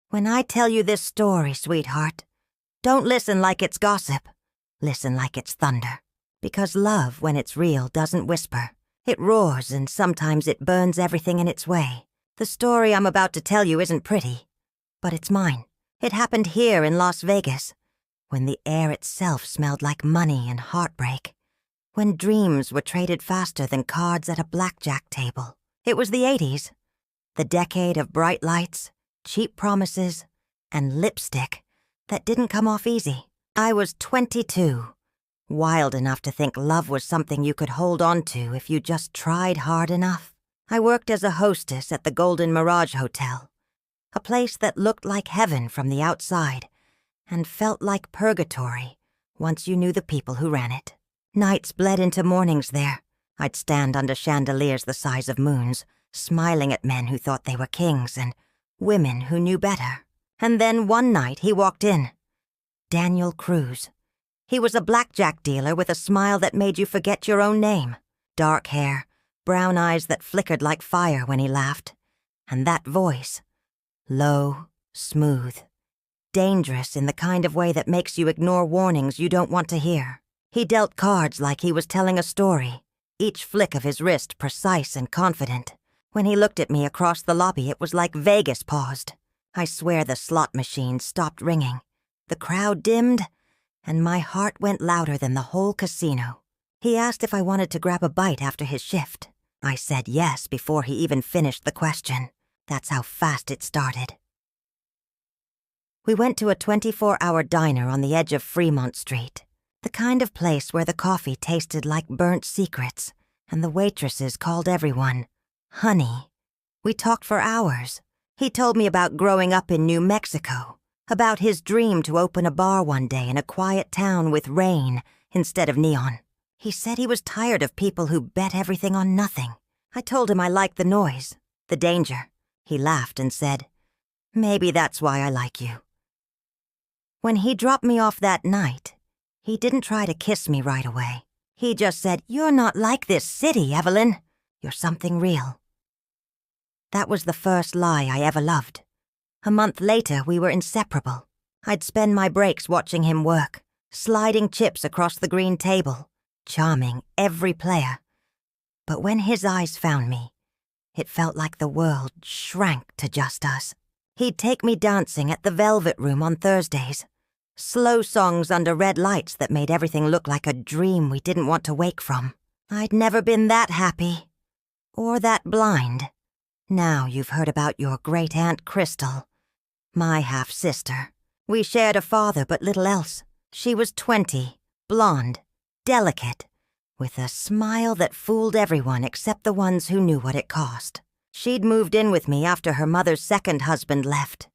When I tell you this story, sweetheart, don't listen like it's gossip. Listen like it's thunder. Because love, when it's real, doesn't whisper. It roars, and sometimes it burns everything in its way. The story I'm about to tell you isn't pretty, but it's mine. It happened here in Las Vegas, when the air itself smelled like money and heartbreak, when dreams were traded faster than cards at a blackjack table. It was the 80s, the decade of bright lights, cheap promises, and lipstick that didn't come off easy. I was 22, wild enough to think love was something you could hold on to if you just tried hard enough. I worked as a hostess at the Golden Mirage Hotel, a place that looked like heaven from the outside and felt like purgatory once you knew the people who ran it. Nights bled into mornings there. I'd stand under chandeliers the size of moons, smiling at men who thought they were kings and women who knew better. And then one night he walked in. Daniel Cruz. He was a blackjack dealer with a smile that made you forget your own name. Dark hair, brown eyes that flickered like fire when he laughed. And that voice. Low, smooth, dangerous in the kind of way that makes you ignore warnings you don't want to hear. He dealt cards like he was telling a story, each flick of his wrist precise and confident. When he looked at me across the lobby, it was like Vegas paused. I swear the slot machines stopped ringing. The crowd dimmed, and my heart went louder than the whole casino. He asked if I wanted to grab a bite after his shift. I said yes before he even finished the question. That's how fast it started. We went to a 24-hour diner on the edge of Fremont Street, the kind of place where the coffee tasted like burnt secrets, and the waitresses called everyone honey. We talked for hours. He told me about growing up in New Mexico, about his dream to open a bar one day in a quiet town with rain instead of neon. He said he was tired of people who bet everything on nothing. I told him I liked the noise, the danger. He laughed and said, "Maybe that's why I like you." When he dropped me off that night, he didn't try to kiss me right away. He just said, "You're not like this city, Evelyn. You're something real." That was the first lie I ever loved. A month later, we were inseparable. I'd spend my breaks watching him work, sliding chips across the green table, charming every player. But when his eyes found me, it felt like the world shrank to just us. He'd take me dancing at the Velvet Room on Thursdays. Slow songs under red lights that made everything look like a dream we didn't want to wake from. I'd never been that happy. Or that blind. Now you've heard about your great-aunt Crystal, my half-sister. We shared a father but little else. She was 20, blonde, delicate, with a smile that fooled everyone except the ones who knew what it cost. She'd moved in with me after her mother's second husband left,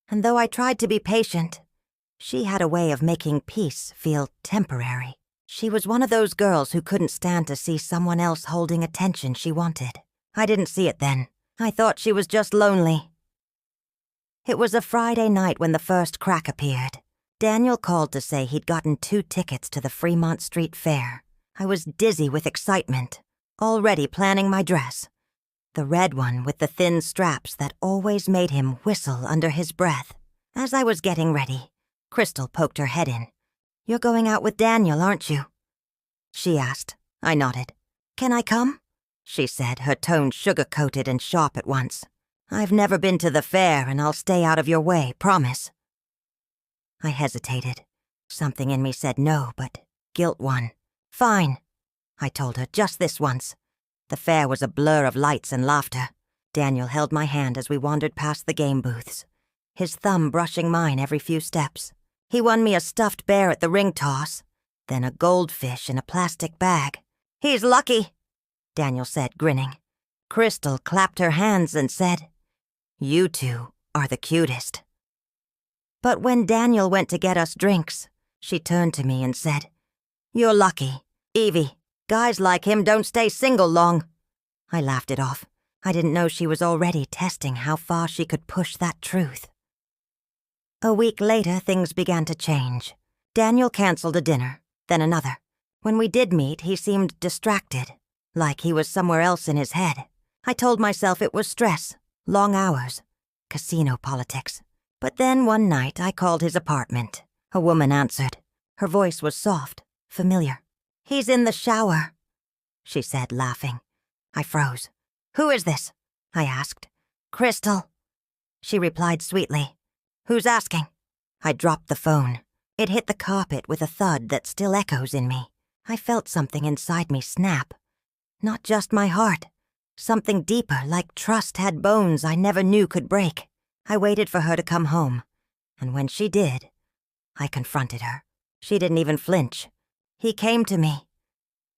and though I tried to be patient, she had a way of making peace feel temporary. She was one of those girls who couldn't stand to see someone else holding attention she wanted. I didn't see it then. I thought she was just lonely. It was a Friday night when the first crack appeared. Daniel called to say he'd gotten 2 tickets to the Fremont Street Fair. I was dizzy with excitement, already planning my dress. The red one with the thin straps that always made him whistle under his breath. As I was getting ready, Crystal poked her head in. "You're going out with Daniel, aren't you?" she asked. I nodded. "Can I come?" she said, her tone sugar-coated and sharp at once. "I've never been to the fair, and I'll stay out of your way, promise." I hesitated. Something in me said no, but guilt won. "Fine," I told her, "just this once." The fair was a blur of lights and laughter. Daniel held my hand as we wandered past the game booths, his thumb brushing mine every few steps. He won me a stuffed bear at the ring toss, then a goldfish in a plastic bag. "He's lucky," Daniel said, grinning. Crystal clapped her hands and said, "You two are the cutest." But when Daniel went to get us drinks, she turned to me and said, "You're lucky, Evie. Guys like him don't stay single long." I laughed it off. I didn't know she was already testing how far she could push that truth. A week later, things began to change. Daniel canceled a dinner, then another. When we did meet, he seemed distracted, like he was somewhere else in his head. I told myself it was stress, long hours, casino politics. But then one night I called his apartment. A woman answered. Her voice was soft, familiar. "He's in the shower," she said, laughing. I froze. "Who is this?" I asked. "Crystal," she replied sweetly. "Who's asking?" I dropped the phone. It hit the carpet with a thud that still echoes in me. I felt something inside me snap. Not just my heart. Something deeper, like trust had bones I never knew could break. I waited for her to come home. And when she did, I confronted her. She didn't even flinch. "He came to me,"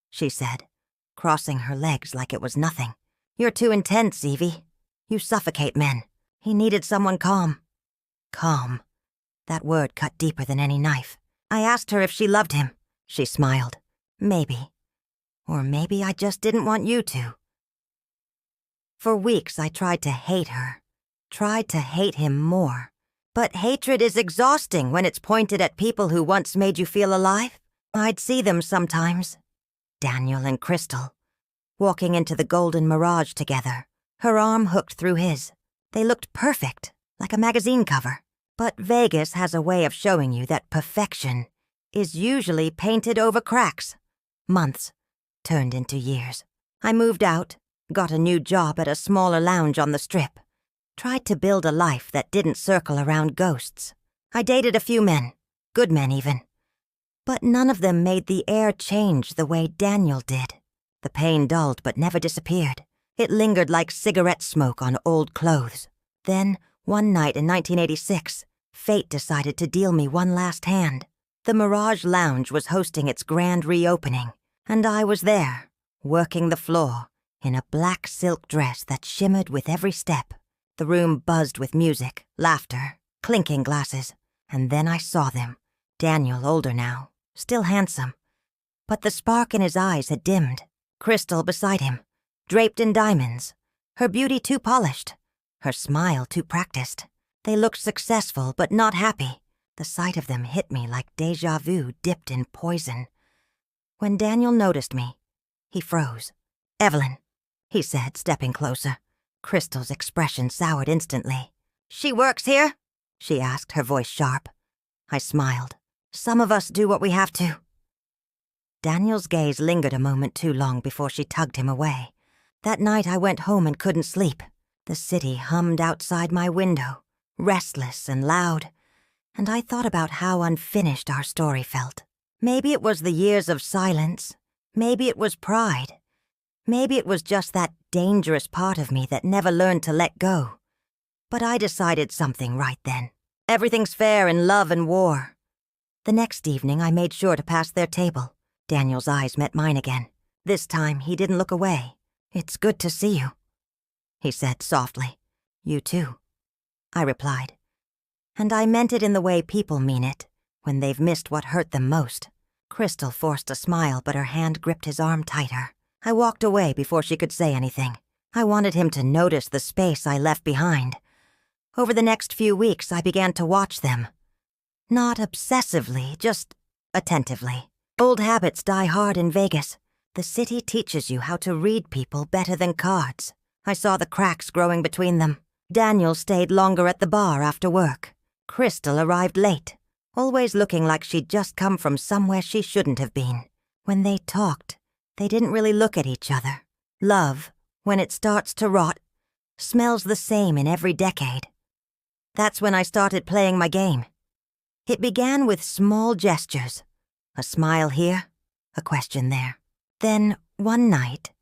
she said, crossing her legs like it was nothing. "You're too intense, Evie. You suffocate men. He needed someone calm." Calm. That word cut deeper than any knife. I asked her if she loved him. She smiled. "Maybe. Or maybe I just didn't want you to." For weeks I tried to hate her. Tried to hate him more. But hatred is exhausting when it's pointed at people who once made you feel alive. I'd see them sometimes. Daniel and Crystal. Walking into the golden mirage together. Her arm hooked through his. They looked perfect, like a magazine cover. But Vegas has a way of showing you that perfection is usually painted over cracks. Months turned into years. I moved out, got a new job at a smaller lounge on the Strip. Tried to build a life that didn't circle around ghosts. I dated a few men, good men even. But none of them made the air change the way Daniel did. The pain dulled but never disappeared. It lingered like cigarette smoke on old clothes. Then, one night in 1986, fate decided to deal me one last hand. The Mirage Lounge was hosting its grand reopening, and I was there, working the floor, in a black silk dress that shimmered with every step. The room buzzed with music, laughter, clinking glasses, and then I saw them. Daniel, older now, still handsome, but the spark in his eyes had dimmed. Crystal beside him, draped in diamonds, her beauty too polished, her smile too practiced. They looked successful but not happy. The sight of them hit me like déjà vu dipped in poison. When Daniel noticed me, he froze. "Evelyn," he said, stepping closer. Crystal's expression soured instantly. "She works here?" she asked, her voice sharp. I smiled. "Some of us do what we have to." Daniel's gaze lingered a moment too long before she tugged him away. That night I went home and couldn't sleep. The city hummed outside my window, restless and loud, and I thought about how unfinished our story felt. Maybe it was the years of silence. Maybe it was pride. Maybe it was just that dangerous part of me that never learned to let go. But I decided something right then. Everything's fair in love and war. The next evening I made sure to pass their table. Daniel's eyes met mine again. This time he didn't look away. "It's good to see you," he said softly. "You too," I replied. And I meant it in the way people mean it, when they've missed what hurt them most. Crystal forced a smile, but her hand gripped his arm tighter. I walked away before she could say anything. I wanted him to notice the space I left behind. Over the next few weeks, I began to watch them. Not obsessively, just attentively. Old habits die hard in Vegas. The city teaches you how to read people better than cards. I saw the cracks growing between them. Daniel stayed longer at the bar after work. Crystal arrived late, always looking like she'd just come from somewhere she shouldn't have been. When they talked, they didn't really look at each other. Love, when it starts to rot, smells the same in every decade. That's when I started playing my game. It began with small gestures. A smile here, a question there. Then, one night,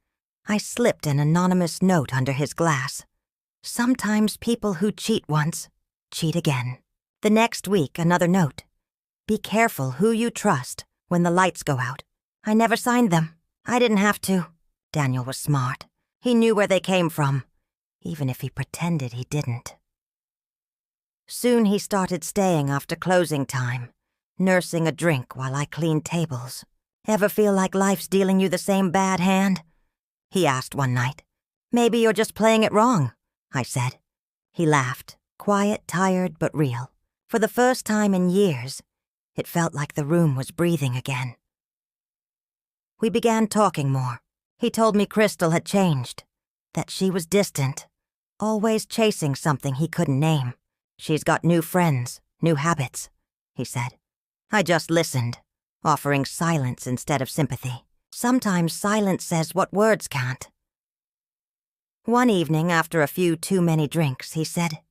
I slipped an anonymous note under his glass. Sometimes people who cheat once, cheat again. The next week, another note. Be careful who you trust when the lights go out. I never signed them. I didn't have to. Daniel was smart. He knew where they came from, even if he pretended he didn't. Soon he started staying after closing time, nursing a drink while I cleaned tables. "Ever feel like life's dealing you the same bad hand?" he asked one night. "Maybe you're just playing it wrong," I said. He laughed, quiet, tired, but real. For the first time in years, it felt like the room was breathing again. We began talking more. He told me Crystal had changed, that she was distant, always chasing something he couldn't name. She's got new friends, new habits, he said. I just listened, offering silence instead of sympathy. Sometimes silence says what words can't. One evening, after a few too many drinks, he said,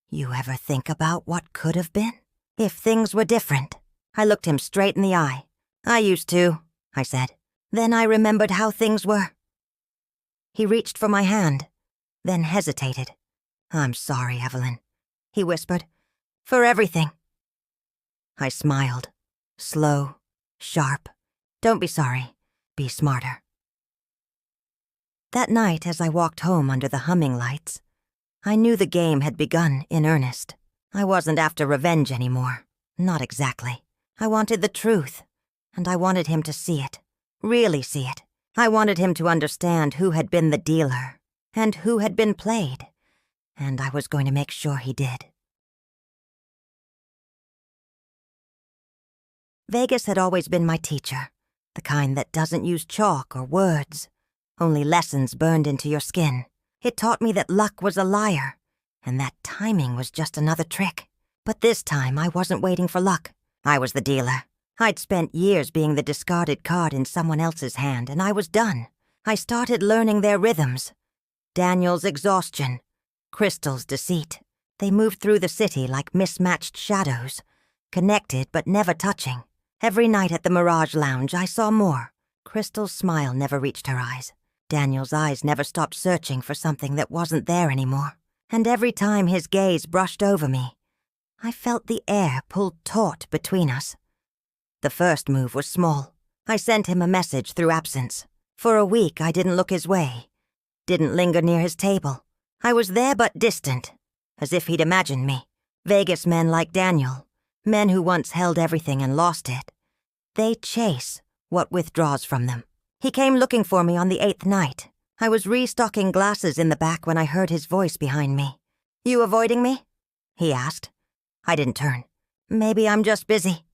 "You ever think about what could have been? If things were different?" I looked him straight in the eye. "I used to," I said. Then I remembered how things were. He reached for my hand, then hesitated. "I'm sorry, Evelyn," he whispered, "for everything." I smiled, slow, sharp. "Don't be sorry. Be smarter." That night, as I walked home under the humming lights, I knew the game had begun in earnest. I wasn't after revenge anymore. Not exactly. I wanted the truth, and I wanted him to see it. Really see it. I wanted him to understand who had been the dealer and who had been played, and I was going to make sure he did. Vegas had always been my teacher, the kind that doesn't use chalk or words, only lessons burned into your skin. It taught me that luck was a liar, and that timing was just another trick. But this time I wasn't waiting for luck. I was the dealer. I'd spent years being the discarded card in someone else's hand, and I was done. I started learning their rhythms. Daniel's exhaustion, Crystal's deceit. They moved through the city like mismatched shadows, connected but never touching. Every night at the Mirage Lounge, I saw more. Crystal's smile never reached her eyes. Daniel's eyes never stopped searching for something that wasn't there anymore. And every time his gaze brushed over me, I felt the air pulled taut between us. The first move was small. I sent him a message through absence. For a week, I didn't look his way, didn't linger near his table. I was there but distant, as if he'd imagined me. Vegas men like Daniel, men who once held everything and lost it, they chase what withdraws from them. He came looking for me on the 8th night. I was restocking glasses in the back when I heard his voice behind me. "You avoiding me?" he asked. I didn't turn. "Maybe I'm just busy."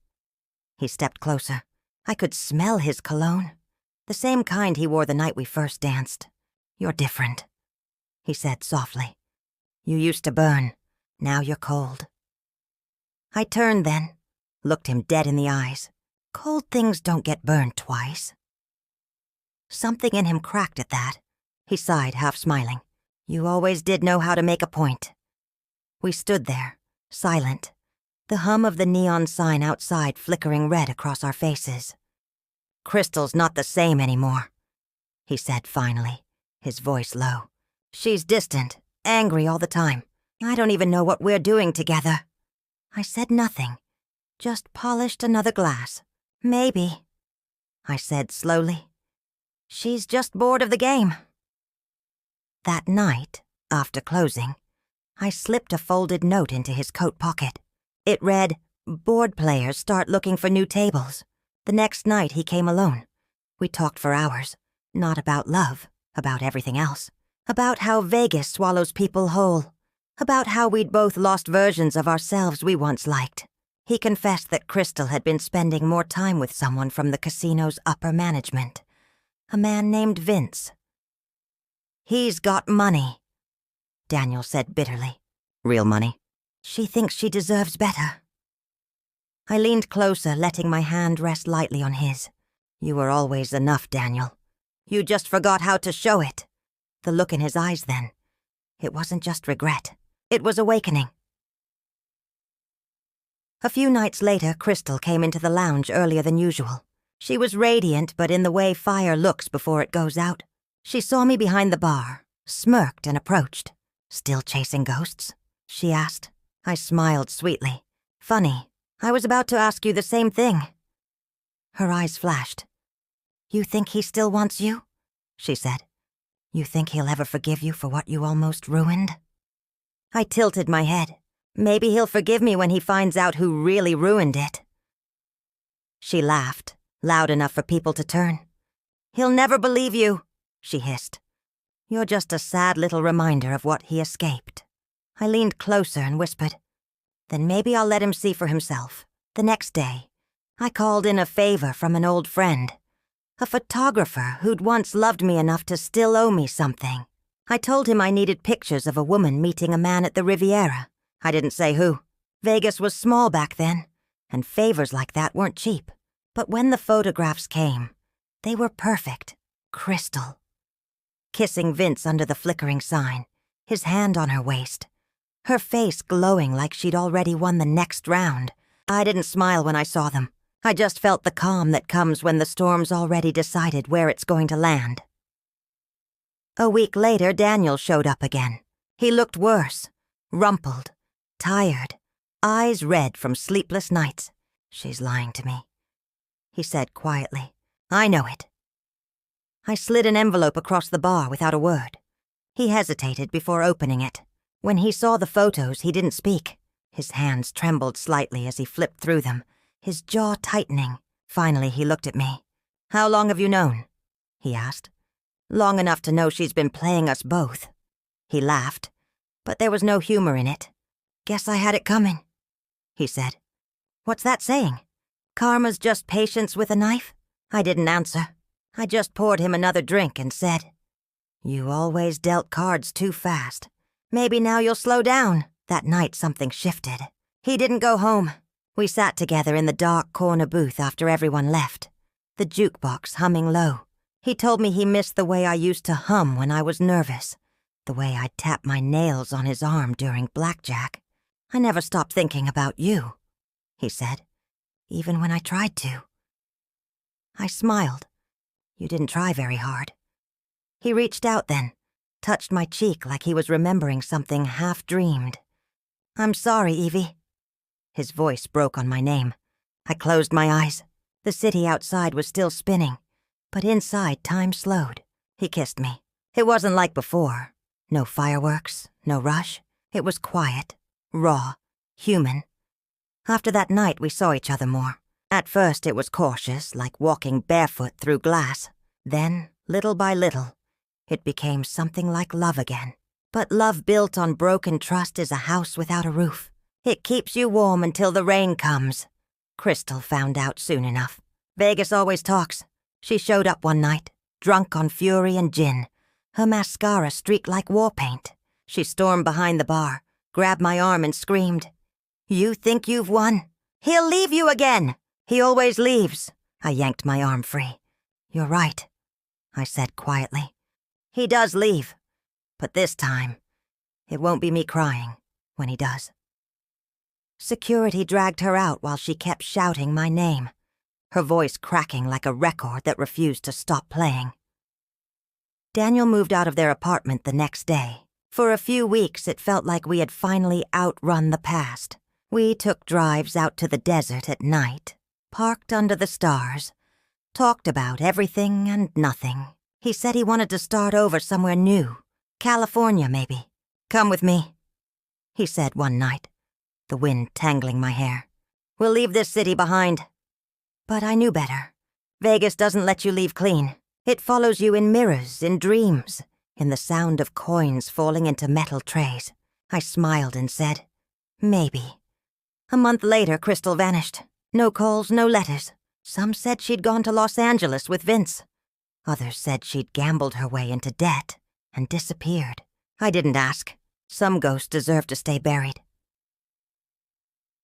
He stepped closer. I could smell his cologne, the same kind he wore the night we first danced. "You're different," he said softly. "You used to burn. Now you're cold." I turned then, looked him dead in the eyes. Cold things don't get burned twice. Something in him cracked at that. He sighed, half smiling. "You always did know how to make a point." We stood there, silent, the hum of the neon sign outside flickering red across our faces. "Crystal's not the same anymore," he said finally, his voice low. "She's distant, angry all the time. I don't even know what we're doing together." I said nothing, just polished another glass. "Maybe," I said slowly. "She's just bored of the game." That night, after closing, I slipped a folded note into his coat pocket. It read, "Board players start looking for new tables." The next night he came alone. We talked for hours, not about love, about everything else. About how Vegas swallows people whole. About how we'd both lost versions of ourselves we once liked. He confessed that Crystal had been spending more time with someone from the casino's upper management. A man named Vince. "He's got money," Daniel said bitterly. "Real money." "She thinks she deserves better." I leaned closer, letting my hand rest lightly on his. "You were always enough, Daniel. You just forgot how to show it." The look in his eyes then. It wasn't just regret. It was awakening. A few nights later, Crystal came into the lounge earlier than usual. She was radiant, but in the way fire looks before it goes out. She saw me behind the bar, smirked and approached. "Still chasing ghosts?" she asked. I smiled sweetly. "Funny, I was about to ask you the same thing." Her eyes flashed. "You think he still wants you?" she said. "You think he'll ever forgive you for what you almost ruined?" I tilted my head. "Maybe he'll forgive me when he finds out who really ruined it." She laughed, loud enough for people to turn. "He'll never believe you," she hissed. "You're just a sad little reminder of what he escaped." I leaned closer and whispered, "Then maybe I'll let him see for himself." The next day, I called in a favor from an old friend, a photographer who'd once loved me enough to still owe me something. I told him I needed pictures of a woman meeting a man at the Riviera, I didn't say who. Vegas was small back then, and favors like that weren't cheap. But when the photographs came, they were perfect. Crystal. Kissing Vince under the flickering sign, his hand on her waist, her face glowing like she'd already won the next round. I didn't smile when I saw them. I just felt the calm that comes when the storm's already decided where it's going to land. A week later, Daniel showed up again. He looked worse, rumpled, tired, eyes red from sleepless nights. She's lying to me, he said quietly. I know it. I slid an envelope across the bar without a word. He hesitated before opening it. When he saw the photos, he didn't speak. His hands trembled slightly as he flipped through them, his jaw tightening. Finally, he looked at me. How long have you known? He asked. Long enough to know she's been playing us both. He laughed, but there was no humor in it. Guess I had it coming, he said. What's that saying? Karma's just patience with a knife? I didn't answer. I just poured him another drink and said, You always dealt cards too fast. Maybe now you'll slow down. That night something shifted. He didn't go home. We sat together in the dark corner booth after everyone left, the jukebox humming low. He told me he missed the way I used to hum when I was nervous, the way I'd tap my nails on his arm during blackjack. I never stopped thinking about you, he said, even when I tried to. I smiled. You didn't try very hard. He reached out then, touched my cheek like he was remembering something half-dreamed. I'm sorry, Evie. His voice broke on my name. I closed my eyes. The city outside was still spinning, but inside time slowed. He kissed me. It wasn't like before. No fireworks, no rush. It was quiet, raw, human. After that night, we saw each other more. At first, it was cautious, like walking barefoot through glass. Then, little by little, it became something like love again. But love built on broken trust is a house without a roof. It keeps you warm until the rain comes. Crystal found out soon enough. Vegas always talks. She showed up one night, drunk on fury and gin. Her mascara streaked like war paint. She stormed behind the bar, grabbed my arm and screamed, You think you've won? He'll leave you again! He always leaves. I yanked my arm free. You're right, I said quietly. He does leave. But this time, it won't be me crying when he does. Security dragged her out while she kept shouting my name, her voice cracking like a record that refused to stop playing. Daniel moved out of their apartment the next day. For a few weeks, it felt like we had finally outrun the past. We took drives out to the desert at night, parked under the stars, talked about everything and nothing. He said he wanted to start over somewhere new. California, maybe. Come with me, he said one night, the wind tangling my hair. We'll leave this city behind. But I knew better. Vegas doesn't let you leave clean. It follows you in mirrors, in dreams, in the sound of coins falling into metal trays. I smiled and said, Maybe. A month later, Crystal vanished. No calls, no letters. Some said she'd gone to Los Angeles with Vince. Others said she'd gambled her way into debt and disappeared. I didn't ask. Some ghosts deserve to stay buried.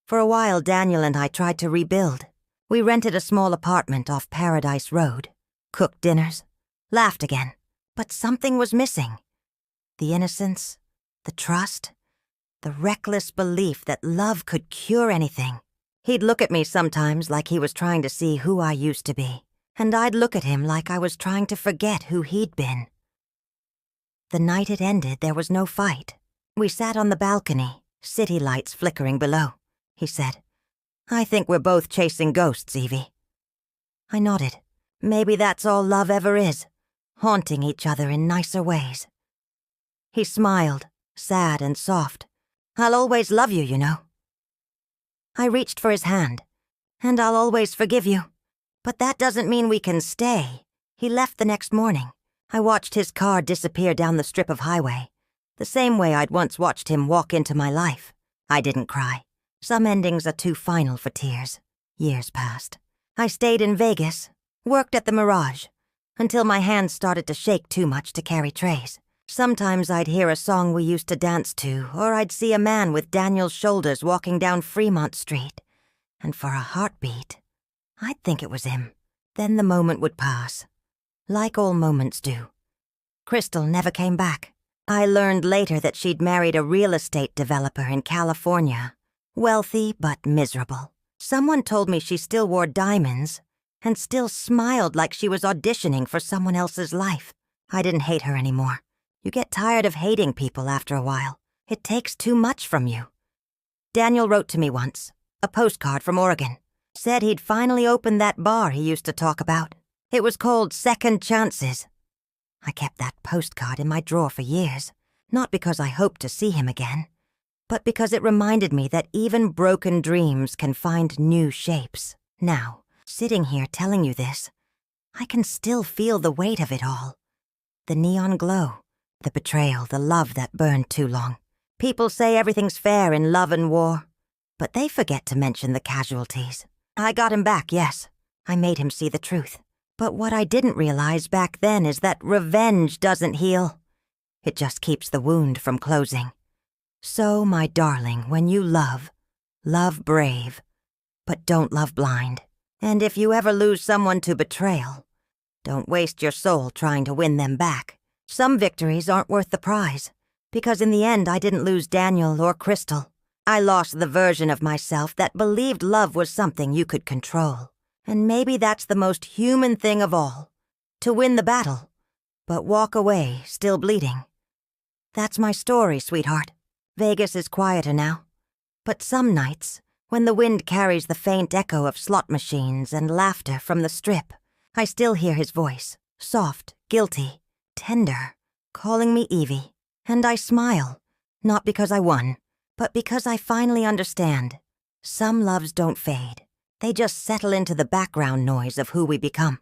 For a while, Daniel and I tried to rebuild. We rented a small apartment off Paradise Road, cooked dinners, laughed again. But something was missing. The innocence, the trust, the reckless belief that love could cure anything. He'd look at me sometimes like he was trying to see who I used to be, and I'd look at him like I was trying to forget who he'd been. The night it ended, there was no fight. We sat on the balcony, city lights flickering below. He said, I think we're both chasing ghosts, Evie. I nodded. Maybe that's all love ever is, haunting each other in nicer ways. He smiled, sad and soft. I'll always love you, you know. I reached for his hand. And I'll always forgive you. But that doesn't mean we can stay. He left the next morning. I watched his car disappear down the strip of highway, the same way I'd once watched him walk into my life. I didn't cry. Some endings are too final for tears. Years passed. I stayed in Vegas, worked at the Mirage, until my hands started to shake too much to carry trays. Sometimes I'd hear a song we used to dance to, or I'd see a man with Daniel's shoulders walking down Fremont Street. And for a heartbeat, I'd think it was him. Then the moment would pass, like all moments do. Crystal never came back. I learned later that she'd married a real estate developer in California. Wealthy but miserable. Someone told me she still wore diamonds and still smiled like she was auditioning for someone else's life. I didn't hate her anymore. You get tired of hating people after a while. It takes too much from you. Daniel wrote to me once, a postcard from Oregon. Said he'd finally opened that bar he used to talk about. It was called Second Chances. I kept that postcard in my drawer for years, not because I hoped to see him again, but because it reminded me that even broken dreams can find new shapes. Now, sitting here telling you this, I can still feel the weight of it all. The neon glow, the betrayal, the love that burned too long. People say everything's fair in love and war, but they forget to mention the casualties. I got him back, yes. I made him see the truth. But what I didn't realize back then is that revenge doesn't heal. It just keeps the wound from closing. So, my darling, when you love, love brave, but don't love blind. And if you ever lose someone to betrayal, don't waste your soul trying to win them back. Some victories aren't worth the prize, because in the end I didn't lose Daniel or Crystal. I lost the version of myself that believed love was something you could control. And maybe that's the most human thing of all, to win the battle, but walk away still bleeding. That's my story, sweetheart. Vegas is quieter now, but some nights, when the wind carries the faint echo of slot machines and laughter from the Strip, I still hear his voice, soft, guilty, tender, calling me Evie. And I smile, not because I won, but because I finally understand. Some loves don't fade. They just settle into the background noise of who we become.